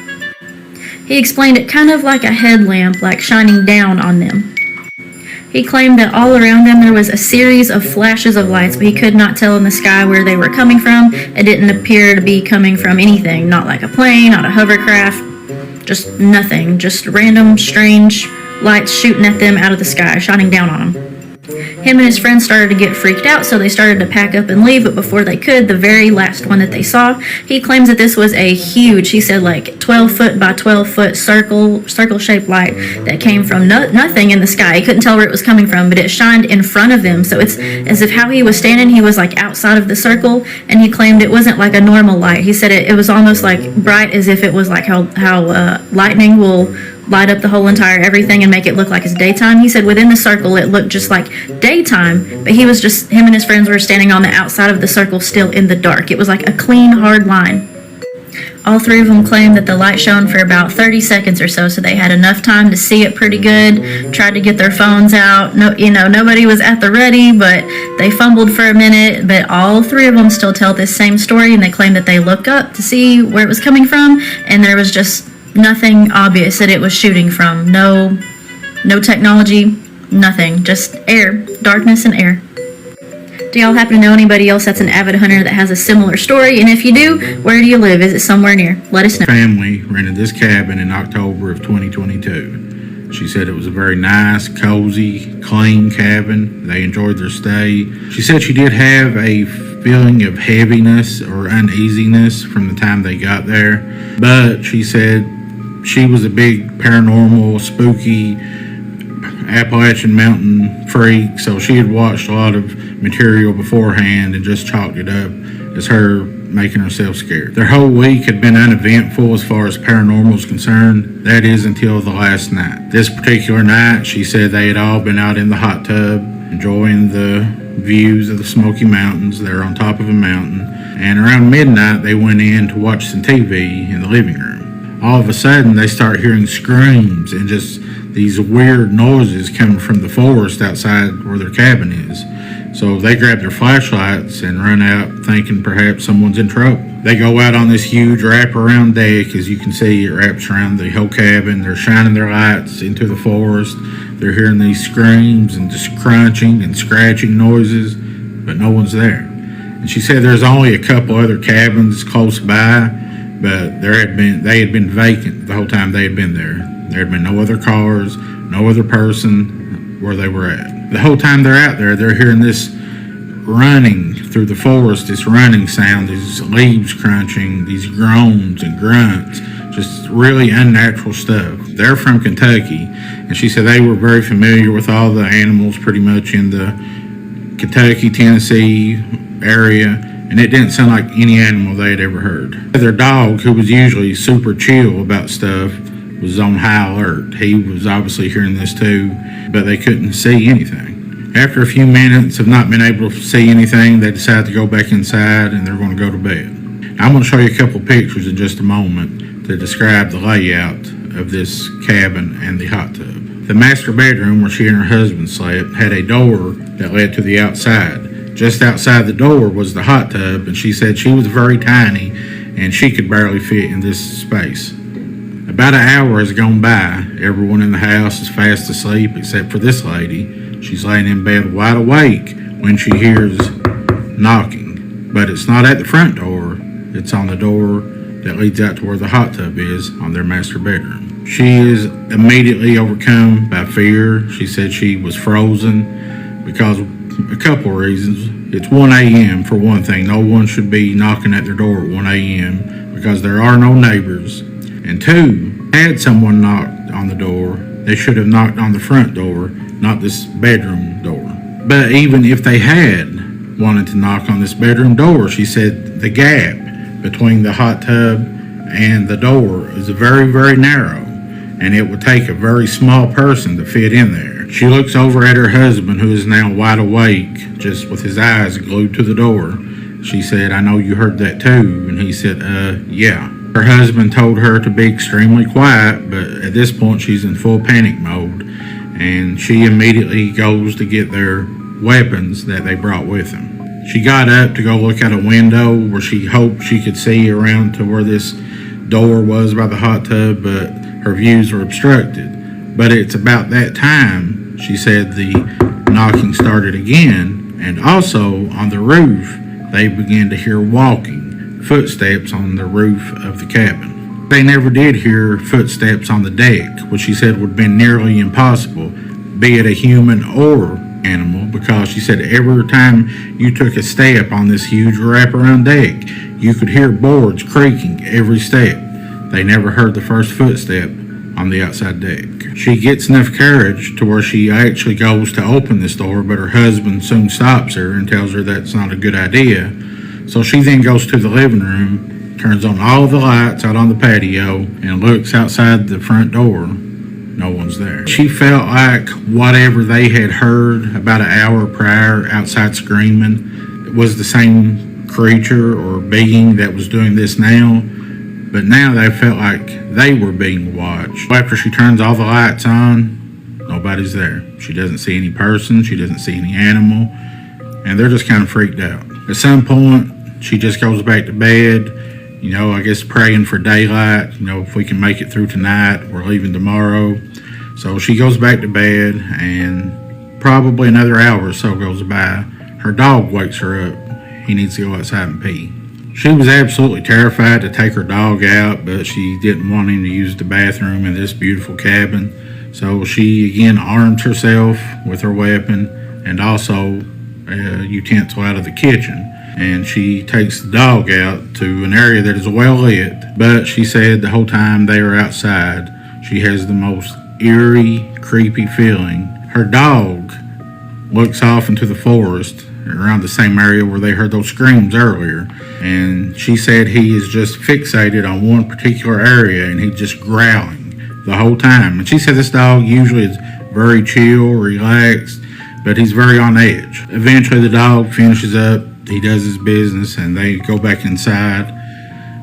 He explained it kind of like a headlamp, like shining down on them. He claimed that all around them there was a series of flashes of lights, but he could not tell in the sky where they were coming from. It didn't appear to be coming from anything, not like a plane, not a hovercraft, just nothing, just random, strange lights shooting at them out of the sky, shining down on them. Him and his friends started to get freaked out, so they started to pack up and leave, but before they could, the very last one that they saw, he claims that this was a huge, he said like 12 foot by 12 foot circle-shaped light that came from nothing in the sky. He couldn't tell where it was coming from, but it shined in front of them, so it's as if how he was standing, he was like outside of the circle, and he claimed it wasn't like a normal light. He said it was almost like bright, as if it was like how lightning will light up the whole entire everything and make it look like it's daytime. He said within the circle it looked just like daytime, but him and his friends were standing on the outside of the circle still in the dark. It was like a clean, hard line. All three of them claimed that the light shone for about 30 seconds or so they had enough time to see it pretty good, tried to get their phones out. Nobody was at the ready, but they fumbled for a minute, but all three of them still tell this same story, and they claim that they looked up to see where it was coming from, and there was just nothing obvious that it was shooting from. No technology, nothing. Just air, darkness and air. Do y'all happen to know anybody else that's an avid hunter that has a similar story? And if you do, where do you live? Is it somewhere near? Let us know. Family rented this cabin in October of 2022. She said it was a very nice, cozy, clean cabin. They enjoyed their stay. She said she did have a feeling of heaviness or uneasiness from the time they got there, but she said she was a big paranormal, spooky Appalachian mountain freak, so she had watched a lot of material beforehand and just chalked it up as her making herself scared. Their whole week had been uneventful as far as paranormal is concerned. That is until the last night. This particular night, she said they had all been out in the hot tub enjoying the views of the Smoky Mountains. They were on top of a mountain, and around midnight they went in to watch some TV in the living room. All of a sudden they start hearing screams and just these weird noises coming from the forest outside where their cabin is. So they grab their flashlights and run out thinking perhaps someone's in trouble. They go out on this huge wraparound deck. As you can see, it wraps around the whole cabin. They're shining their lights into the forest. They're hearing these screams and just crunching and scratching noises, but no one's there. And she said there's only a couple other cabins close by, but they had been vacant the whole time they had been there. There had been no other cars, no other person where they were at. The whole time they're out there, they're hearing this running through the forest, this running sound, these leaves crunching, these groans and grunts, just really unnatural stuff. They're from Kentucky, and she said they were very familiar with all the animals pretty much in the Kentucky, Tennessee area, and it didn't sound like any animal they had ever heard. Their dog, who was usually super chill about stuff, was on high alert. He was obviously hearing this too, but they couldn't see anything. After a few minutes of not being able to see anything, they decided to go back inside and they're going to go to bed. Now, I'm going to show you a couple pictures in just a moment to describe the layout of this cabin and the hot tub. The master bedroom where she and her husband slept had a door that led to the outside. Just outside the door was the hot tub, and she said she was very tiny and she could barely fit in this space. About an hour has gone by. Everyone in the house is fast asleep except for this lady. She's laying in bed wide awake when she hears knocking. But it's not at the front door. It's on the door that leads out to where the hot tub is on their master bedroom. She is immediately overcome by fear. She said she was frozen because of a couple of reasons. It's 1 a.m. for one thing. No one should be knocking at their door at 1 a.m. because there are no neighbors. And two, had someone knocked on the door, they should have knocked on the front door, not this bedroom door. But even if they had wanted to knock on this bedroom door, she said the gap between the hot tub and the door is very, very narrow, and it would take a very small person to fit in there. She looks over at her husband, who is now wide awake, just with his eyes glued to the door. She said, "I know you heard that too." And he said, yeah. Her husband told her to be extremely quiet, but at this point she's in full panic mode, and she immediately goes to get their weapons that they brought with them. She got up to go look out a window where she hoped she could see around to where this door was by the hot tub, but her views were obstructed. But it's about that time, she said, the knocking started again, and also on the roof they began to hear walking. Footsteps on the roof of the cabin. They never did hear footsteps on the deck, which she said would have been nearly impossible, be it a human or animal, because she said every time you took a step on this huge wraparound deck, you could hear boards creaking every step. They never heard the first footstep on the outside deck. She gets enough courage to where she actually goes to open this door, but her husband soon stops her and tells her that's not a good idea. So she then goes to the living room, turns on all the lights out on the patio, and looks outside the front door. No one's there. She felt like whatever they had heard about an hour prior outside screaming was the same creature or being that was doing this now. But now they felt like they were being watched. After she turns all the lights on, nobody's there. She doesn't see any person. She doesn't see any animal. And they're just kind of freaked out. At some point, she just goes back to bed, I guess praying for daylight. If we can make it through tonight, we're leaving tomorrow. So she goes back to bed, and probably another hour or so goes by. Her dog wakes her up. He needs to go outside and pee. She was absolutely terrified to take her dog out, but she didn't want him to use the bathroom in this beautiful cabin. So she again arms herself with her weapon and also a utensil out of the kitchen. And she takes the dog out to an area that is well lit. But she said the whole time they were outside, she has the most eerie, creepy feeling. Her dog looks off into the forest around the same area where they heard those screams earlier. And she said he is just fixated on one particular area and he's just growling the whole time. And she said this dog usually is very chill, relaxed, but he's very on edge. Eventually the dog finishes up, he does his business, and they go back inside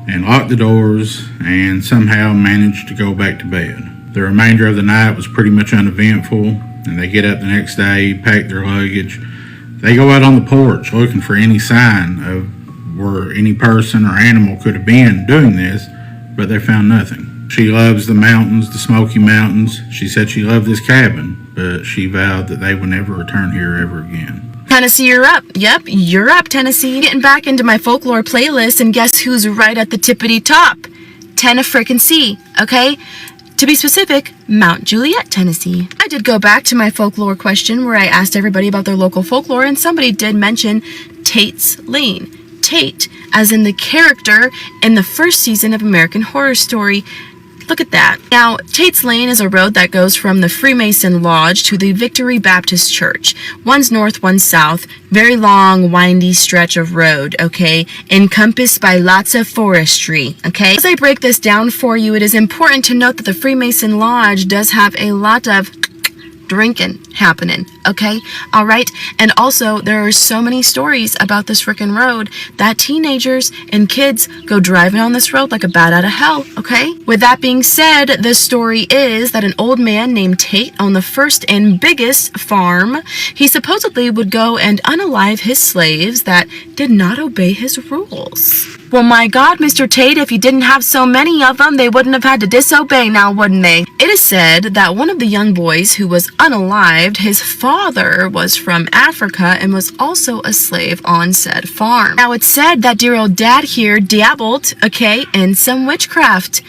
and lock the doors and somehow manage to go back to bed. The remainder of the night was pretty much uneventful, and they get up the next day, pack their luggage. They go out on the porch looking for any sign of where any person or animal could have been doing this, but they found nothing. She loves the mountains, the Smoky Mountains. She said she loved this cabin, but she vowed that they would never return here ever again. Tennessee, you're up. Yep, you're up, Tennessee. Getting back into my folklore playlist, and guess who's right at the tippity top? Tennessee, okay? To be specific, Mount Juliet, Tennessee. I did go back to my folklore question where I asked everybody about their local folklore, and somebody did mention Tate's Lane. Tate, as in the character in the first season of American Horror Story. Look at that. Now, Tate's Lane is a road that goes from the Freemason Lodge to the Victory Baptist Church. One's north, one's south. Very long, windy stretch of road, okay? Encompassed by lots of forestry, okay? As I break this down for you, it is important to note that the Freemason Lodge does have a lot of drinking happening, okay? All right? And also, there are so many stories about this frickin' road that teenagers and kids go driving on this road like a bat out of hell, okay? With that being said, the story is that an old man named Tate owned the first and biggest farm. He supposedly would go and unalive his slaves that did not obey his rules. Well, my God, Mr. Tate, if you didn't have so many of them, they wouldn't have had to disobey now, wouldn't they? It is said that one of the young boys who was unalived, his father was from Africa and was also a slave on said farm. Now, it's said that dear old dad here dabbled, okay, in some witchcraft.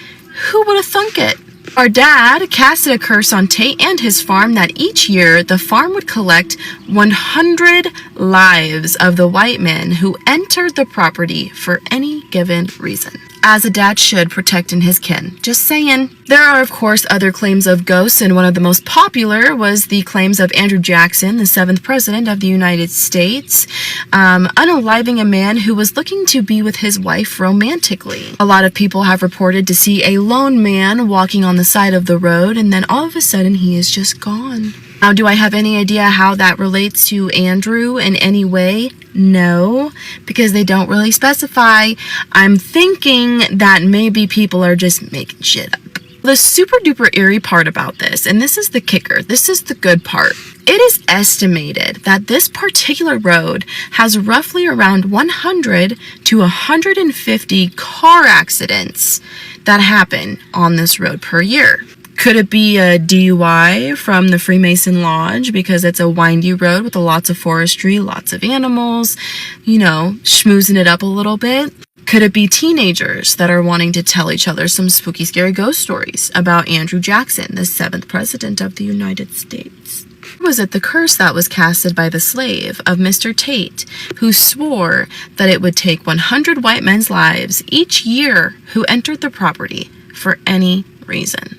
Who would have thunk it? Our dad casted a curse on Tate and his farm that each year the farm would collect 100 lives of the white men who entered the property for any given reason. As a dad should, protecting his kin. Just saying. There are, of course, other claims of ghosts, and one of the most popular was the claims of Andrew Jackson, the 7th President of the United States, unaliving a man who was looking to be with his wife romantically. A lot of people have reported to see a lone man walking on the side of the road, and then all of a sudden he is just gone. Now, do I have any idea how that relates to Andrew in any way? No, because they don't really specify. I'm thinking that maybe people are just making shit up. The super duper eerie part about this, and this is the kicker, this is the good part. It is estimated that this particular road has roughly around 100 to 150 car accidents that happen on this road per year. Could it be a DUI from the Freemason Lodge because it's a windy road with lots of forestry, lots of animals, you know, schmoozing it up a little bit? Could it be teenagers that are wanting to tell each other some spooky, scary ghost stories about Andrew Jackson, the 7th President of the United States? Or was it the curse that was casted by the slave of Mr. Tate, who swore that it would take 100 white men's lives each year who entered the property for any reason?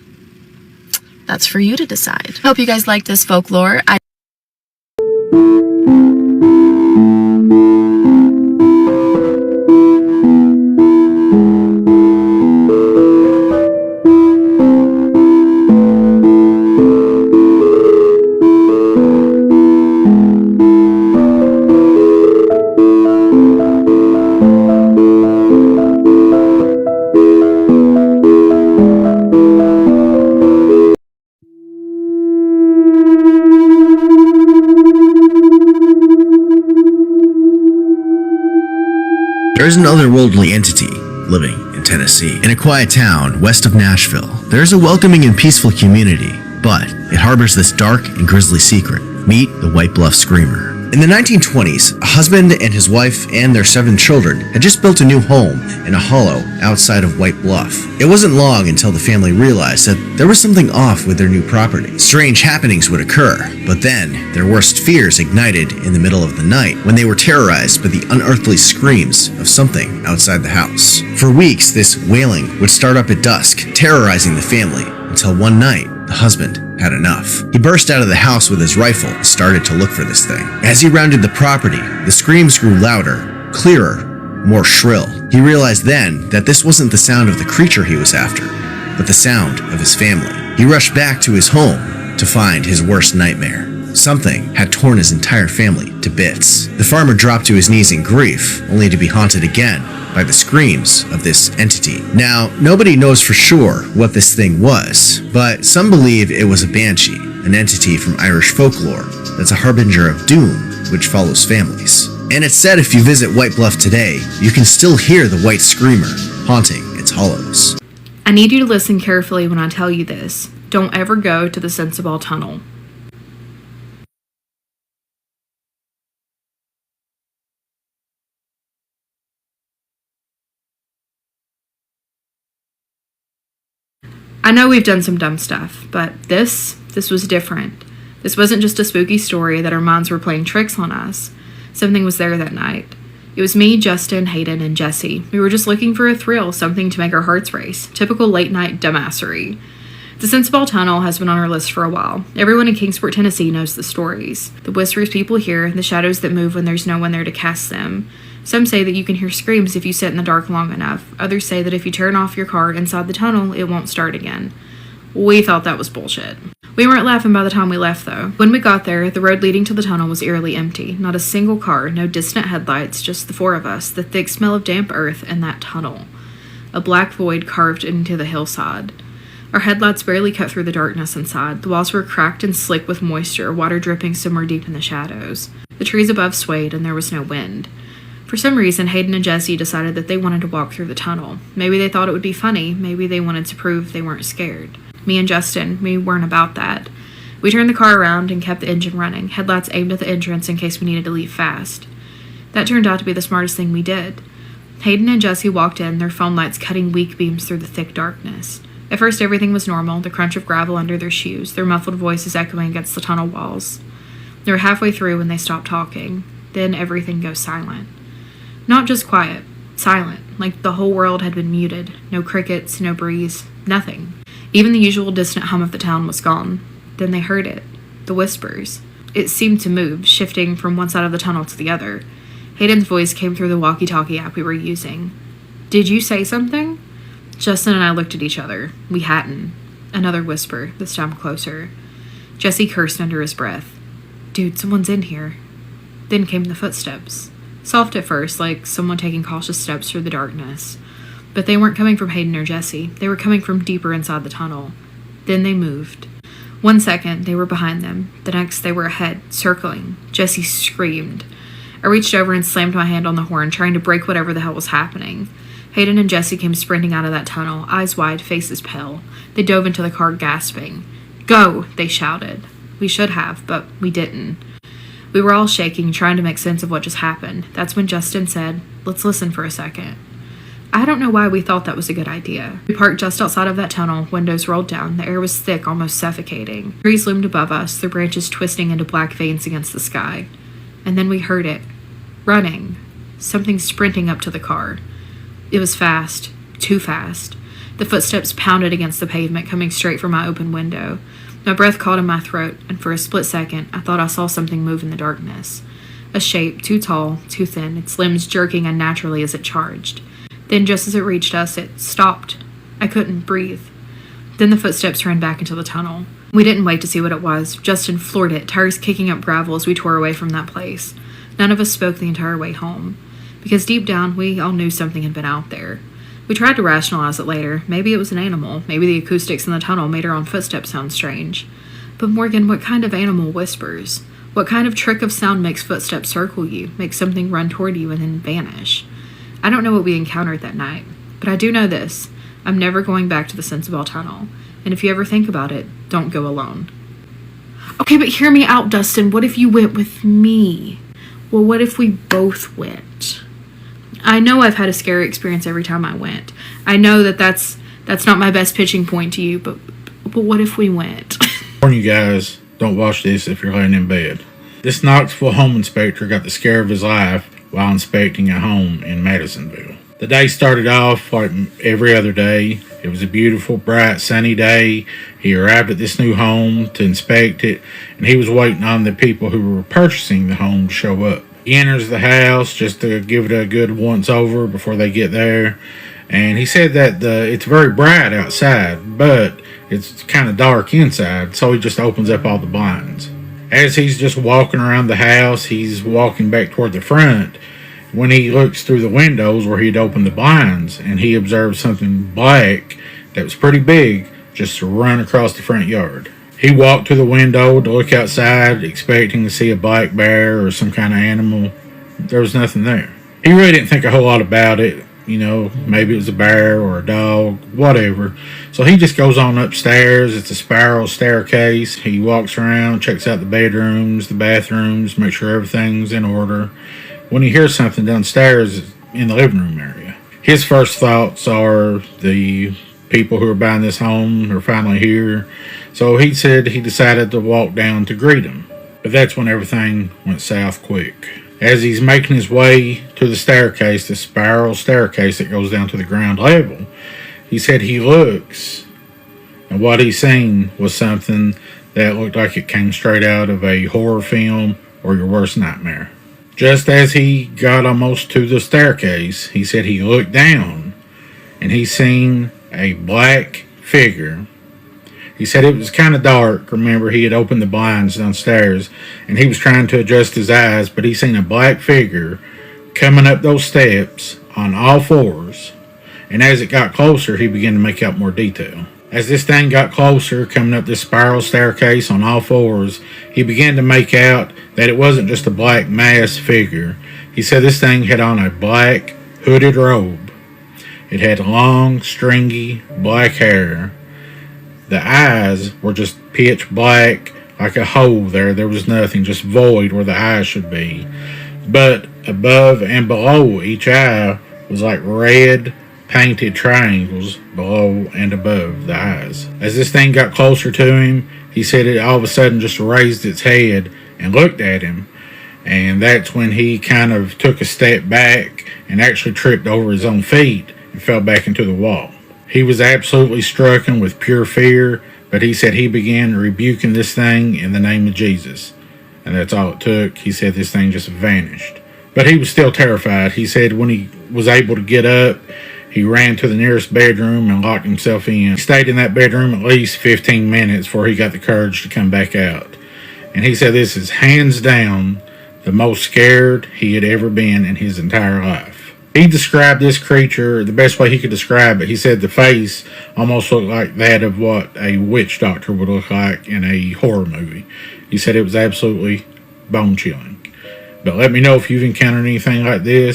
That's for you to decide. Hope you guys like this folklore. There is an otherworldly entity living in Tennessee. In a quiet town west of Nashville, there is a welcoming and peaceful community, but it harbors this dark and grisly secret. Meet the White Bluff Screamer. In the 1920s, a husband and his wife and their 7 children had just built a new home in a hollow outside of White Bluff. It wasn't long until the family realized that there was something off with their new property. Strange happenings would occur, but then their worst fears ignited in the middle of the night when they were terrorized by the unearthly screams of something outside the house. For weeks, this wailing would start up at dusk, terrorizing the family, until one night, the husband had enough. He burst out of the house with his rifle and started to look for this thing. As he rounded the property, the screams grew louder, clearer, more shrill. He realized then that this wasn't the sound of the creature he was after, but the sound of his family. He rushed back to his home to find his worst nightmare. Something had torn his entire family to bits. The farmer dropped to his knees in grief, only to be haunted again by the screams of this entity. Now, nobody knows for sure what this thing was, but some believe it was a banshee, an entity from Irish folklore that's a harbinger of doom which follows families. And it's said if you visit White Bluff today, you can still hear the White Screamer haunting its hollows. I need you to listen carefully when I tell you this. Don't ever go to the Sensible Tunnel. I know we've done some dumb stuff, but this was different. This wasn't just a spooky story that our minds were playing tricks on us. Something was there that night. It was me, Justin, Hayden, and Jesse. We were just looking for a thrill, something to make our hearts race. Typical late-night dumbassery. The Sensible Tunnel has been on our list for a while. Everyone in Kingsport, Tennessee knows the stories. The whispers people hear, the shadows that move when there's no one there to cast them. Some say that you can hear screams if you sit in the dark long enough. Others say that if you turn off your car inside the tunnel, it won't start again. We thought that was bullshit. We weren't laughing by the time we left, though. When we got there, the road leading to the tunnel was eerily empty. Not a single car, no distant headlights, just the four of us, the thick smell of damp earth, and that tunnel. A black void carved into the hillside. Our headlights barely cut through the darkness inside. The walls were cracked and slick with moisture, water dripping somewhere deep in the shadows. The trees above swayed, and there was no wind. For some reason, Hayden and Jesse decided that they wanted to walk through the tunnel. Maybe they thought it would be funny. Maybe they wanted to prove they weren't scared. Me and Justin, we weren't about that. We turned the car around and kept the engine running, headlights aimed at the entrance in case we needed to leave fast. That turned out to be the smartest thing we did. Hayden and Jesse walked in, their phone lights cutting weak beams through the thick darkness. At first, everything was normal, the crunch of gravel under their shoes, their muffled voices echoing against the tunnel walls. They were halfway through when they stopped talking. Then everything goes silent. Not just quiet, silent, like the whole world had been muted. No crickets, no breeze, nothing. Even the usual distant hum of the town was gone. Then they heard it. The whispers. It seemed to move, shifting from one side of the tunnel to the other. Hayden's voice came through the walkie-talkie app we were using. "Did you say something?" Justin and I looked at each other. We hadn't. Another whisper, this time closer. Jesse cursed under his breath. "Dude, someone's in here." Then came the footsteps. Soft at first, like someone taking cautious steps through the darkness. But they weren't coming from Hayden or Jesse. They were coming from deeper inside the tunnel. Then they moved. 1 second, they were behind them. The next, they were ahead, circling. Jesse screamed. I reached over and slammed my hand on the horn, trying to break whatever the hell was happening. Hayden and Jesse came sprinting out of that tunnel, eyes wide, faces pale. They dove into the car, gasping. "Go!" they shouted. We should have, but we didn't. We were all shaking, trying to make sense of what just happened. That's when Justin said, "Let's listen for a second." I don't know why we thought that was a good idea. We parked just outside of that tunnel, windows rolled down, the air was thick, almost suffocating. Trees loomed above us, their branches twisting into black veins against the sky. And then we heard it. Running. Something sprinting up to the car. It was fast. Too fast. The footsteps pounded against the pavement, coming straight from my open window. My breath caught in my throat, and for a split second, I thought I saw something move in the darkness. A shape, too tall, too thin, its limbs jerking unnaturally as it charged. Then, just as it reached us, it stopped. I couldn't breathe. Then the footsteps ran back into the tunnel. We didn't wait to see what it was. Justin floored it, tires kicking up gravel as we tore away from that place. None of us spoke the entire way home. Because deep down, we all knew something had been out there. We tried to rationalize it later. Maybe it was an animal. Maybe the acoustics in the tunnel made our own footsteps sound strange. But Morgan, what kind of animal whispers? What kind of trick of sound makes footsteps circle you, make something run toward you and then vanish? I don't know what we encountered that night, but I do know this. I'm never going back to the Sensible Tunnel. And if you ever think about it, don't go alone. Okay, but hear me out, Dustin. What if you went with me? Well, what if we both went? I know I've had a scary experience every time I went. I know that's not my best pitching point to you, but what if we went? Warn you guys, don't watch this if you're laying in bed. This Knoxville home inspector got the scare of his life while inspecting a home in Madisonville. The day started off like every other day. It was a beautiful, bright, sunny day. He arrived at this new home to inspect it, and he was waiting on the people who were purchasing the home to show up. He enters the house just to give it a good once-over before they get there, and he said that it's very bright outside, but it's kind of dark inside, so he just opens up all the blinds. As he's just walking around the house, he's walking back toward the front when he looks through the windows where he'd opened the blinds, and he observed something black that was pretty big just run across the front yard. He walked to the window to look outside, expecting to see a black bear or some kind of animal. There was nothing there. He really didn't think a whole lot about it. You know, maybe it was a bear or a dog, whatever. So he just goes on upstairs. It's a spiral staircase. He walks around, checks out the bedrooms, the bathrooms, makes sure everything's in order. When he hears something downstairs in the living room area, his first thoughts are the people who are buying this home are finally here. So he said he decided to walk down to greet them. But that's when everything went south quick. As he's making his way to the staircase, the spiral staircase that goes down to the ground level, he said he looks, and what he seen was something that looked like it came straight out of a horror film or your worst nightmare. Just as he got almost to the staircase, he said he looked down and he seen a black figure. He said it was kind of dark. Remember, he had opened the blinds downstairs and he was trying to adjust his eyes, but he seen a black figure coming up those steps on all fours. And as it got closer, he began to make out more detail. As this thing got closer, coming up this spiral staircase on all fours, he began to make out that it wasn't just a black mass figure. He said this thing had on a black hooded robe. It had long, stringy, black hair. The eyes were just pitch black, like a hole there. There was nothing, just void where the eyes should be. But above and below each eye was like red painted triangles below and above the eyes. As this thing got closer to him, he said it all of a sudden just raised its head and looked at him. And that's when he kind of took a step back and actually tripped over his own feet and fell back into the wall. He was absolutely stricken with pure fear, but he said he began rebuking this thing in the name of Jesus. And that's all it took. He said this thing just vanished. But he was still terrified. He said when he was able to get up, he ran to the nearest bedroom and locked himself in. He stayed in that bedroom at least 15 minutes before he got the courage to come back out. And he said this is hands down the most scared he had ever been in his entire life. He described this creature the best way he could describe it. He said the face almost looked like that of what a witch doctor would look like in a horror movie. He said it was absolutely bone-chilling. But let me know if you've encountered anything like this.